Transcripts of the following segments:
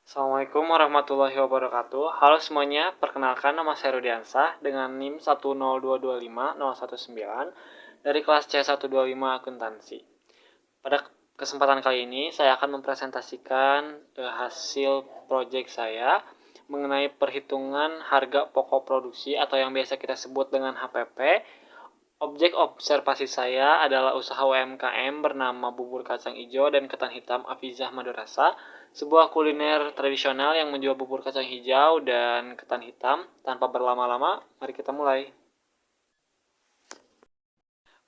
Assalamualaikum warahmatullahi wabarakatuh. Halo semuanya, perkenalkan nama saya Rudiansah dengan NIM 102250119 dari kelas C125 Akuntansi. Pada kesempatan kali ini saya akan mempresentasikan hasil proyek saya mengenai perhitungan harga pokok produksi atau yang biasa kita sebut dengan HPP. Objek observasi saya adalah usaha UMKM bernama Bubur Kacang Hijau dan Ketan Hitam Afizah Madrasah, sebuah kuliner tradisional yang menjual bubur kacang hijau dan ketan hitam. Tanpa berlama-lama, mari kita mulai.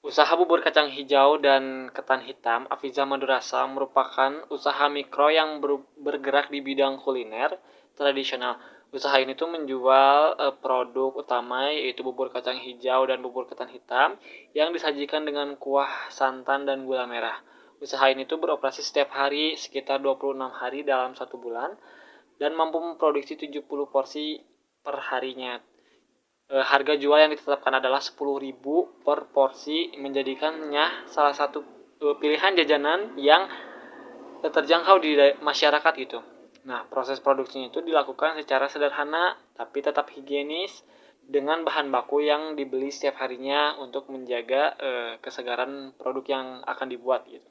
Usaha bubur kacang hijau dan ketan hitam Afizah Madrasah merupakan usaha mikro yang bergerak di bidang kuliner tradisional. Usaha ini tuh menjual produk utama yaitu bubur kacang hijau dan bubur ketan hitam yang disajikan dengan kuah santan dan gula merah. Usaha ini tuh beroperasi setiap hari sekitar 26 hari dalam satu bulan dan mampu memproduksi 70 porsi per harinya. Harga jual yang ditetapkan adalah 10.000 per porsi, menjadikannya salah satu pilihan jajanan yang terjangkau di masyarakat gitu. Nah, proses produksinya itu dilakukan secara sederhana tapi tetap higienis dengan bahan baku yang dibeli setiap harinya untuk menjaga kesegaran produk yang akan dibuat gitu.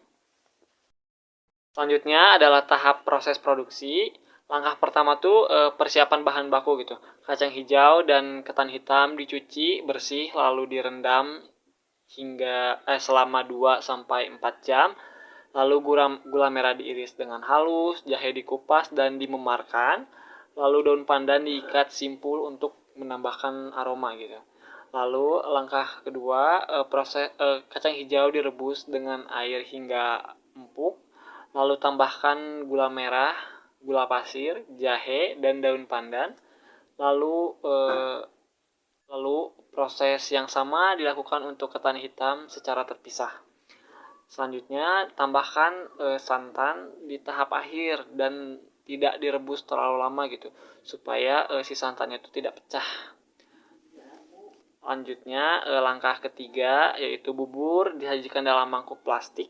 Selanjutnya adalah tahap proses produksi. Langkah pertama tuh persiapan bahan baku gitu. Kacang hijau dan ketan hitam dicuci bersih lalu direndam hingga selama 2 sampai 4 jam. Lalu gula merah diiris dengan halus, jahe dikupas dan dimemarkan. Lalu daun pandan diikat simpul untuk menambahkan aroma gitu. Lalu langkah kedua, proses kacang hijau direbus dengan air hingga empuk. Lalu tambahkan gula merah, gula pasir, jahe dan daun pandan. Lalu eh, lalu proses yang sama dilakukan untuk ketan hitam secara terpisah. Selanjutnya tambahkan santan di tahap akhir dan tidak direbus terlalu lama gitu supaya si santannya itu tidak pecah. Lanjutnya langkah ketiga yaitu bubur disajikan dalam mangkuk plastik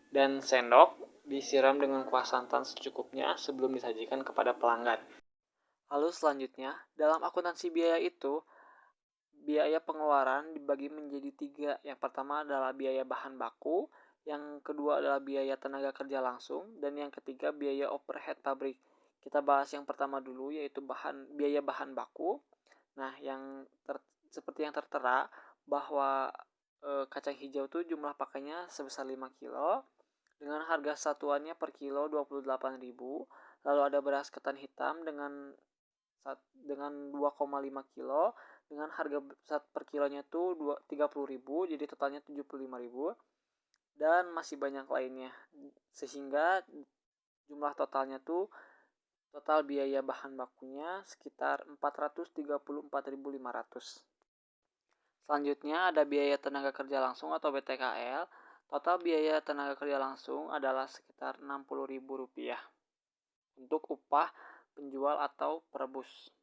dan sendok disiram dengan kuah santan secukupnya sebelum disajikan kepada pelanggan. Lalu selanjutnya, dalam akuntansi biaya itu, biaya pengeluaran dibagi menjadi 3. Yang pertama adalah biaya bahan baku, yang kedua adalah biaya tenaga kerja langsung, dan yang ketiga biaya overhead pabrik. Kita bahas yang pertama dulu yaitu biaya bahan baku. Nah, seperti yang tertera bahwa kacang hijau tuh jumlah pakainya sebesar 5 kilo dengan harga satuannya per kilo 28.000. Lalu ada beras ketan hitam dengan 2,5 kilo dengan harga per kilonya tuh 30.000, jadi totalnya 75.000 dan masih banyak lainnya. Sehingga jumlah totalnya tuh total biaya bahan bakunya sekitar 434.500. Selanjutnya ada biaya tenaga kerja langsung atau BTKL. Total biaya tenaga kerja langsung adalah sekitar Rp60.000 untuk upah penjual atau perebus.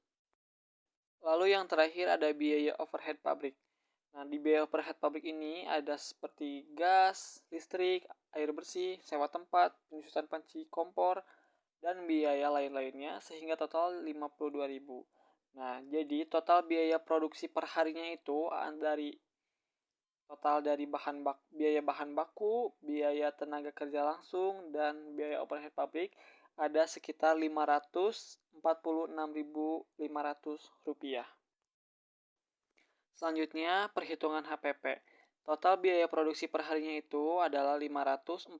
Lalu yang terakhir ada biaya overhead pabrik. Nah, di biaya overhead pabrik ini ada seperti gas, listrik, air bersih, sewa tempat, penyusutan panci kompor, dan biaya lain-lainnya sehingga total 52.000. Nah, jadi total biaya produksi per harinya itu dari biaya bahan baku, biaya tenaga kerja langsung, dan biaya overhead pabrik ada sekitar Rp546.500. Selanjutnya, perhitungan HPP. Total biaya produksi per harinya itu adalah Rp546.500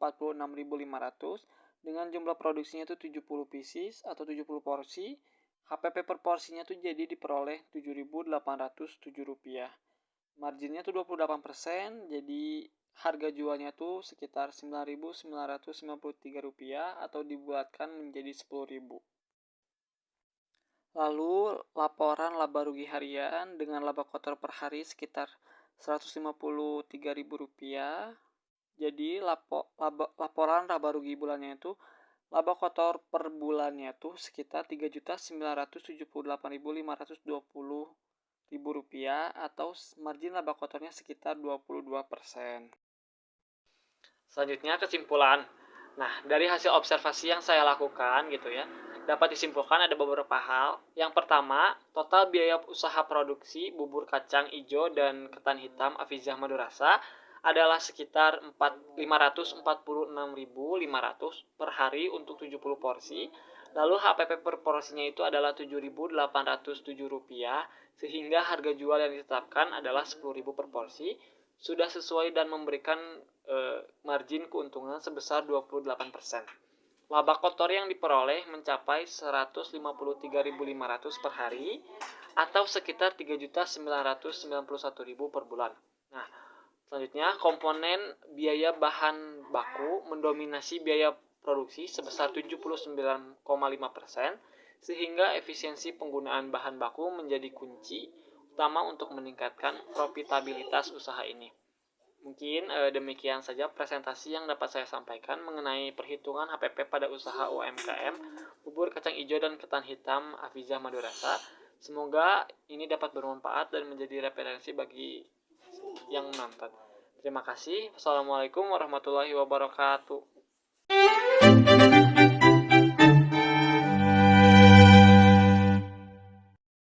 dengan jumlah produksinya itu 70 pieces atau 70 porsi. HPP per porsinya itu jadi diperoleh Rp7.807. Marginnya tuh 28%, jadi harga jualnya tuh sekitar Rp9.993 atau dibuatkan menjadi Rp10.000. Lalu laporan laba rugi harian dengan laba kotor per hari sekitar Rp153.000. Jadi laporan laba rugi bulannya itu laba kotor per bulannya tuh sekitar Rp3.978.520 atau margin laba kotornya sekitar 22%. Selanjutnya kesimpulan. Nah, dari hasil observasi yang saya lakukan gitu ya, dapat disimpulkan ada beberapa hal. Yang pertama, total biaya usaha produksi bubur kacang ijo dan ketan hitam Afizah Madurasa adalah sekitar 546.500 per hari untuk 70 porsi. Lalu HPP per porsinya itu adalah Rp7.807, sehingga harga jual yang ditetapkan adalah Rp10.000 per porsi, sudah sesuai dan memberikan margin keuntungan sebesar 28%. Laba kotor yang diperoleh mencapai 153.500 per hari atau sekitar 3.991.000 per bulan. Nah, selanjutnya komponen biaya bahan baku mendominasi biaya produksi sebesar 79,5%, sehingga efisiensi penggunaan bahan baku menjadi kunci utama untuk meningkatkan profitabilitas usaha ini. Mungkin demikian saja presentasi yang dapat saya sampaikan mengenai perhitungan HPP pada usaha UMKM bubur kacang hijau dan ketan hitam Afizah Madurasa. Semoga ini dapat bermanfaat dan menjadi referensi bagi yang menonton. Terima kasih. Wassalamualaikum warahmatullahi wabarakatuh.